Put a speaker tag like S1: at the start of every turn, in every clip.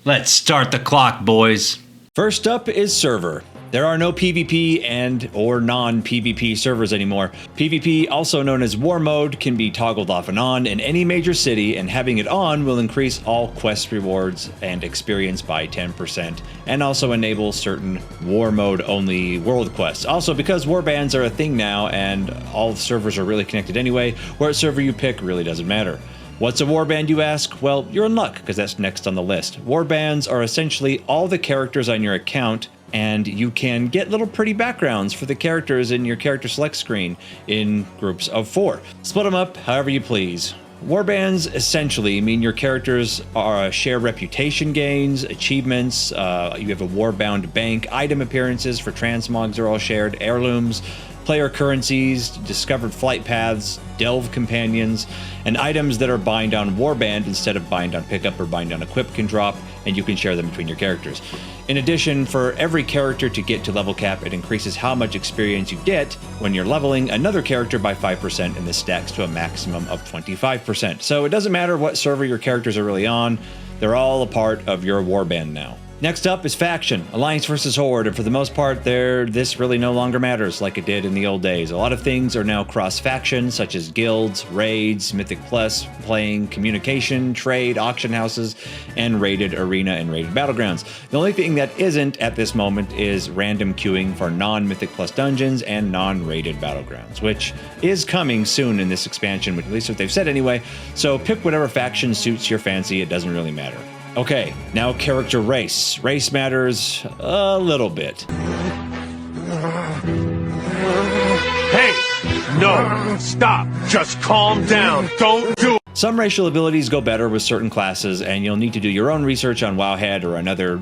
S1: Let's start the clock, boys.
S2: First up is server. There are no PvP and or non-PvP servers anymore. PvP, also known as War Mode, can be toggled off and on in any major city, and having it on will increase all quest rewards and experience by 10%, and also enable certain War Mode only world quests. Also, because Warbands are a thing now and all the servers are really connected anyway, what server you pick really doesn't matter. What's a warband, you ask? Well, you're in luck, because that's next on the list. Warbands are essentially all the characters on your account, and you can get little pretty backgrounds for the characters in your character select screen in groups of 4. Split them up however you please. Warbands essentially mean your characters share reputation gains, achievements, you have a warbound bank, item appearances for transmogs are all shared, heirlooms, player currencies, discovered flight paths, delve companions, and items that are bind on Warband instead of bind on pickup or bind on equip can drop, and you can share them between your characters. In addition, for every character to get to level cap, it increases how much experience you get when you're leveling another character by 5%, and this stacks to a maximum of 25%. So it doesn't matter what server your characters are really on, they're all a part of your warband now. Next up is faction, Alliance versus Horde, and for the most part, this really no longer matters like it did in the old days. A lot of things are now cross-faction, such as guilds, raids, Mythic Plus, playing, communication, trade, auction houses, and raided arena and raided battlegrounds. The only thing that isn't at this moment is random queuing for non-Mythic Plus dungeons and non-raided battlegrounds, which is coming soon in this expansion, at least what they've said anyway, so pick whatever faction suits your fancy, it doesn't really matter. Okay, now character race. Race matters a little bit.
S3: Hey! No! Stop! Just calm down! Don't do it!
S2: Some racial abilities go better with certain classes, and you'll need to do your own research on Wowhead or another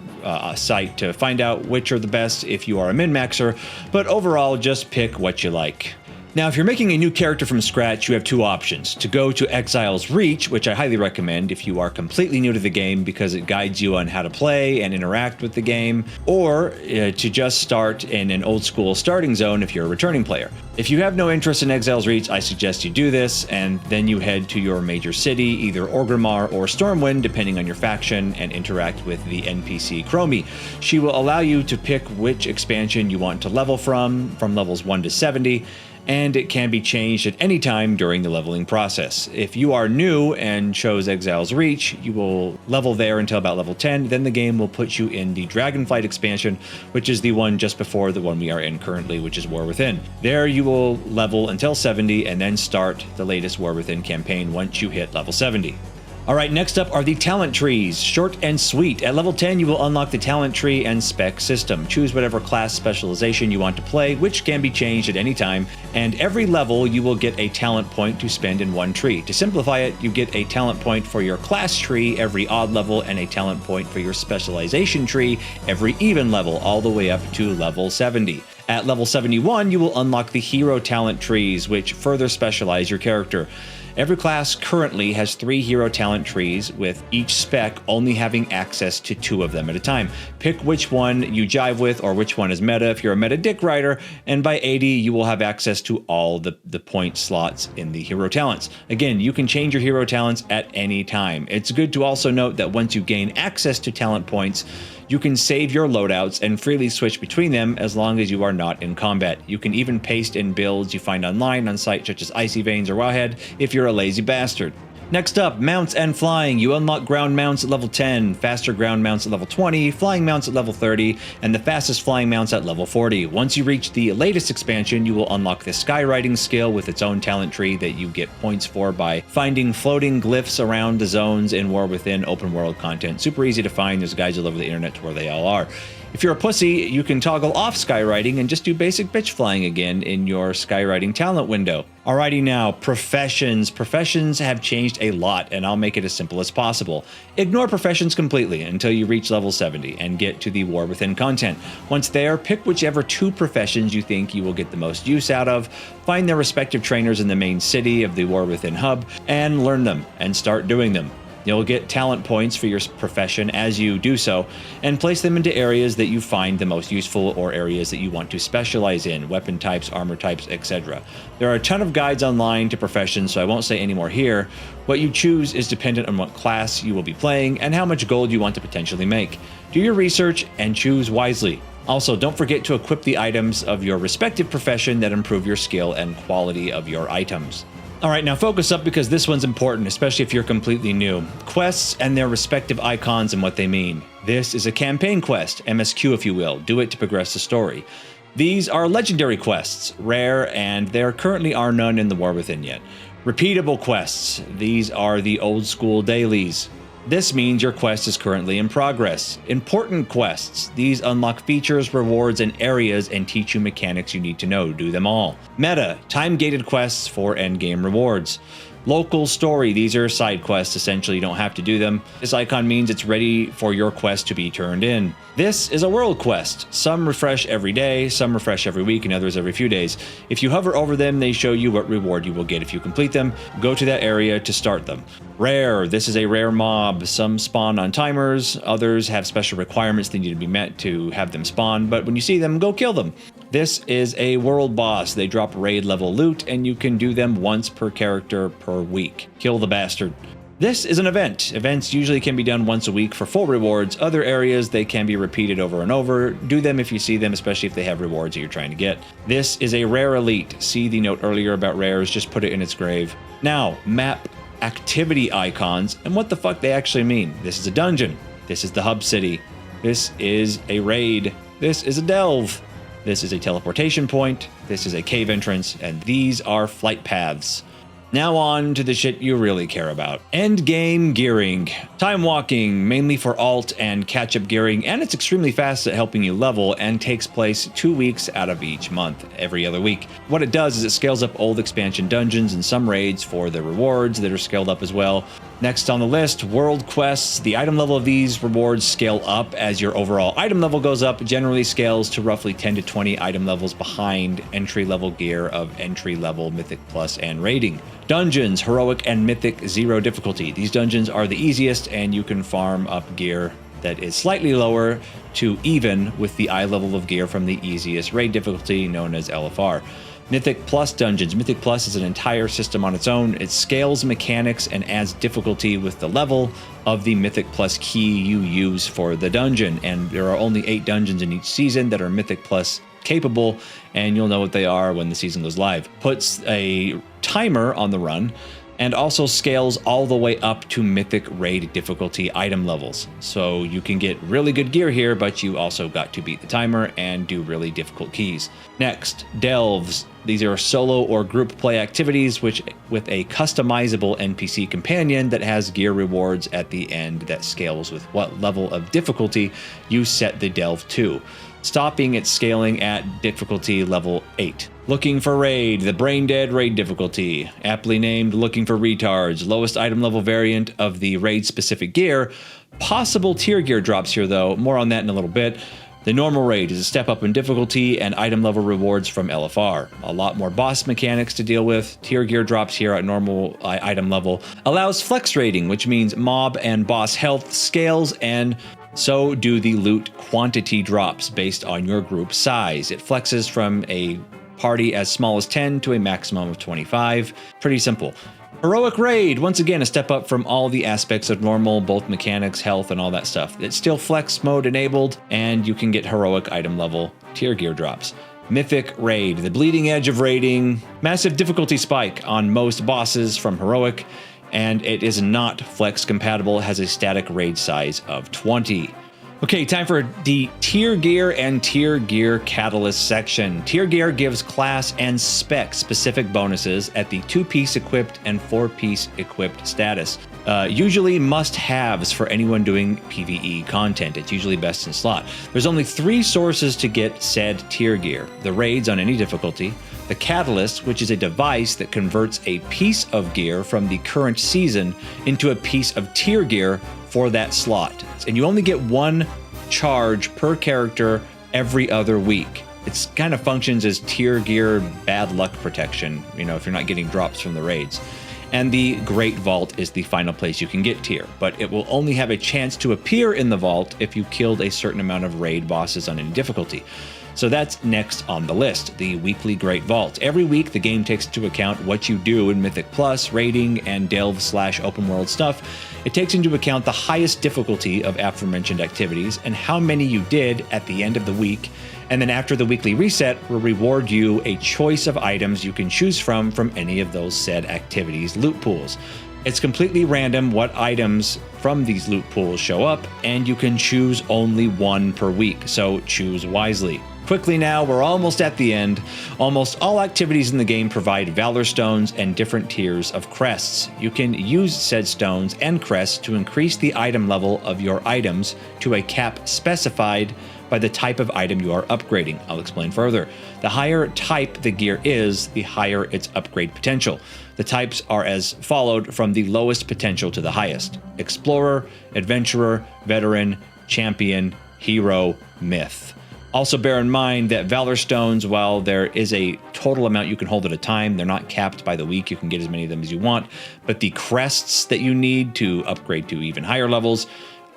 S2: site to find out which are the best if you are a min-maxer, but overall, just pick what you like. Now, if you're making a new character from scratch, you have two options. To go to Exile's Reach, which I highly recommend if you are completely new to the game because it guides you on how to play and interact with the game, or to just start in an old school starting zone if you're a returning player. If you have no interest in Exile's Reach, I suggest you do this, and then you head to your major city, either Orgrimmar or Stormwind, depending on your faction, and interact with the NPC Chromie. She will allow you to pick which expansion you want to level from levels 1 to 70, and it can be changed at any time during the leveling process. If you are new and chose Exile's Reach, you will level there until about level 10, then the game will put you in the Dragonflight expansion, which is the one just before the one we are in currently, which is War Within. There you will level until 70 and then start the latest War Within campaign once you hit level 70. Alright, next up are the talent trees. Short and sweet. At level 10, you will unlock the talent tree and spec system. Choose whatever class specialization you want to play, which can be changed at any time, and every level you will get a talent point to spend in one tree. To simplify it, you get a talent point for your class tree every odd level and a talent point for your specialization tree every even level, all the way up to level 70. At level 71, you will unlock the hero talent trees, which further specialize your character. Every class currently has 3 hero talent trees, with each spec only having access to 2 of them at a time. Pick which one you jive with or which one is meta if you're a meta dick rider, and by 80 you will have access to all the point slots in the hero talents. Again, you can change your hero talents at any time. It's good to also note that once you gain access to talent points, you can save your loadouts and freely switch between them as long as you are not in combat. You can even paste in builds you find online on sites such as Icy Veins or Wowhead if you're a lazy bastard. Next up, mounts and flying. You unlock ground mounts at level 10, faster ground mounts at level 20, flying mounts at level 30, and the fastest flying mounts at level 40. Once you reach the latest expansion, you will unlock the skywriting skill with its own talent tree that you get points for by finding floating glyphs around the zones in War Within open world content. Super easy to find, there's guides all over the internet to where they all are. If you're a pussy, you can toggle off skywriting and just do basic bitch flying again in your skywriting talent window. Alrighty now, professions. Professions have changed a lot, and I'll make it as simple as possible. Ignore professions completely until you reach level 70 and get to the War Within content. Once there, pick whichever 2 professions you think you will get the most use out of, find their respective trainers in the main city of the War Within hub, and learn them, and start doing them. You'll get talent points for your profession as you do so, and place them into areas that you find the most useful or areas that you want to specialize in, weapon types, armor types, etc. There are a ton of guides online to professions, so I won't say any more here. What you choose is dependent on what class you will be playing and how much gold you want to potentially make. Do your research and choose wisely. Also, don't forget to equip the items of your respective profession that improve your skill and quality of your items. All right, now focus up because this one's important, especially if you're completely new. Quests and their respective icons and what they mean. This is a campaign quest, MSQ if you will. Do it to progress the story. These are legendary quests, rare, and there currently are none in the War Within yet. Repeatable quests. These are the old school dailies. This means your quest is currently in progress. Important quests. These unlock features, rewards, and areas and teach you mechanics you need to know. Do them all. Meta. Time-gated quests for endgame rewards. Local story. These are side quests. Essentially, you don't have to do them. This icon means it's ready for your quest to be turned in. This is a world quest. Some refresh every day, some refresh every week, and others every few days. If you hover over them, they show you what reward you will get if you complete them. Go to that area to start them. Rare. This is a rare mob. Some spawn on timers. Others have special requirements that need to be met to have them spawn, but when you see them, go kill them. This is a world boss. They drop raid level loot, and you can do them once per character per week. Kill the bastard. This is an event. Events usually can be done once a week for full rewards. Other areas, they can be repeated over and over. Do them if you see them, especially if they have rewards that you're trying to get. This is a rare elite. See the note earlier about rares, just put it in its grave. Now, map activity icons and what the fuck they actually mean. This is a dungeon. This is the hub city. This is a raid. This is a delve. This is a teleportation point. This is a cave entrance, and these are flight paths. Now on to the shit you really care about. Endgame gearing. Time walking, mainly for alt and catch-up gearing, and it's extremely fast at helping you level and takes place 2 weeks out of each month, every other week. What it does is it scales up old expansion dungeons and some raids for the rewards that are scaled up as well. Next on the list, world quests. The item level of these rewards scale up as your overall item level goes up. It generally scales to roughly 10 to 20 item levels behind entry-level gear of entry-level Mythic Plus and rating. Dungeons, Heroic and Mythic 0 difficulty. These dungeons are the easiest, and you can farm up gear that is slightly lower to even with the eye level of gear from the easiest raid difficulty known as LFR. Mythic Plus dungeons. Mythic Plus is an entire system on its own. It scales mechanics and adds difficulty with the level of the Mythic Plus key you use for the dungeon. And there are only 8 dungeons in each season that are Mythic Plus capable, and you'll know what they are when the season goes live. Puts a timer on the run and also scales all the way up to Mythic Raid difficulty item levels. So you can get really good gear here, but you also got to beat the timer and do really difficult keys. Next, Delves. These are solo or group play activities which with a customizable NPC companion that has gear rewards at the end that scales with what level of difficulty you set the delve to, stopping its scaling at difficulty level 8. Looking for Raid, the Brain Dead Raid difficulty, aptly named Looking for Retards, lowest item level variant of the raid specific gear. Possible tier gear drops here though, more on that in a little bit. The normal raid is a step up in difficulty and item level rewards from LFR. A lot more boss mechanics to deal with. Tier gear drops here at normal item level. Allows flex raiding, which means mob and boss health scales, and so do the loot quantity drops based on your group size. It flexes from a party as small as 10 to a maximum of 25. Pretty simple. Heroic Raid, once again, a step up from all the aspects of normal, both mechanics, health, and all that stuff. It's still flex mode enabled, and you can get heroic item level tier gear drops. Mythic Raid, the bleeding edge of raiding, massive difficulty spike on most bosses from heroic, and it is not flex compatible, has a static raid size of 20. Okay, time for the tier gear and tier gear catalyst section. Tier gear gives class and spec specific bonuses at the 2-piece equipped and 4-piece equipped status. Usually must-haves for anyone doing PvE content. It's usually best in slot. There's only 3 sources to get said tier gear. The raids on any difficulty, the catalyst, which is a device that converts a piece of gear from the current season into a piece of tier gear for that slot. And you only get 1 charge per character every other week. It kind of functions as tier gear bad luck protection, you know, if you're not getting drops from the raids. and the Great Vault is the final place you can get tier, but it will only have a chance to appear in the vault if you killed a certain amount of raid bosses on any difficulty. So that's next on the list, the weekly Great Vault. Every week, the game takes into account what you do in Mythic Plus, raiding, and delve/open world stuff. It takes into account the highest difficulty of aforementioned activities and how many you did at the end of the week. And then after the weekly reset, will reward you a choice of items you can choose from any of those said activities' loot pools. It's completely random what items from these loot pools show up, and you can choose only one per week, so choose wisely. Quickly now, we're almost at the end. Almost all activities in the game provide Valor Stones and different tiers of Crests. You can use said stones and Crests to increase the item level of your items to a cap specified by the type of item you are upgrading. I'll explain further. The higher type the gear is, the higher its upgrade potential. The types are as followed from the lowest potential to the highest: Explorer, Adventurer, Veteran, Champion, Hero, Myth. Also bear in mind that Valor Stones, while there is a total amount you can hold at a time, they're not capped by the week. You can get as many of them as you want, but the Crests that you need to upgrade to even higher levels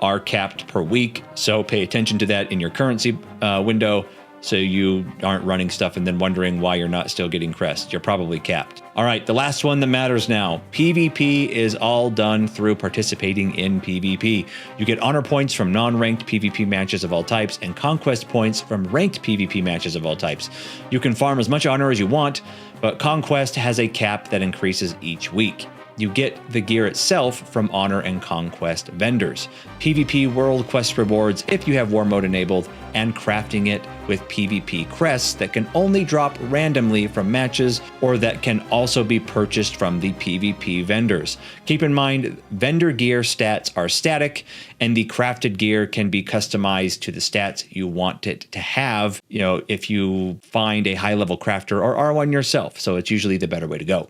S2: are capped per week, so pay attention to that in your currency window so you aren't running stuff and then wondering why you're not still getting Crests. You're probably capped. All right, the last one that matters now. PvP is all done through participating in PvP. You get honor points from non-ranked PvP matches of all types and conquest points from ranked PvP matches of all types. You can farm as much honor as you want, but conquest has a cap that increases each week. You get the gear itself from honor and conquest vendors. PvP world quest rewards if you have war mode enabled, and crafting it with PvP crests that can only drop randomly from matches or that can also be purchased from the PvP vendors. Keep in mind, vendor gear stats are static, and the crafted gear can be customized to the stats you want it to have, if you find a high level crafter or are one yourself. So it's usually the better way to go.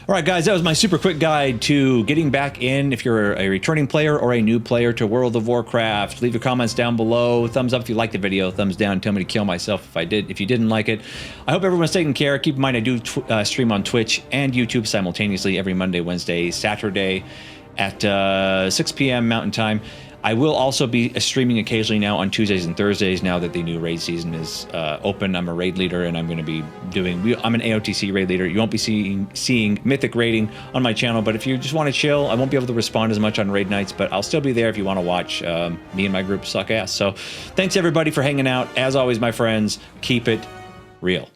S2: All right, guys, that was my super quick guide to getting back in if you're a returning player or a new player to World of Warcraft. Leave your comments down below. Thumbs up if you liked the video. Thumbs down. Tell me to kill myself if you didn't like it. I hope everyone's taking care. Keep in mind, I do stream on Twitch and YouTube simultaneously every Monday, Wednesday, Saturday at 6 p.m. Mountain Time. I will also be streaming occasionally now on Tuesdays and Thursdays now that the new raid season is open. I'm a raid leader, and I'm going to be I'm an AOTC raid leader. You won't be seeing Mythic raiding on my channel, but if you just want to chill, I won't be able to respond as much on raid nights, but I'll still be there if you want to watch me and my group suck ass. So thanks everybody for hanging out. As always, my friends, keep it real.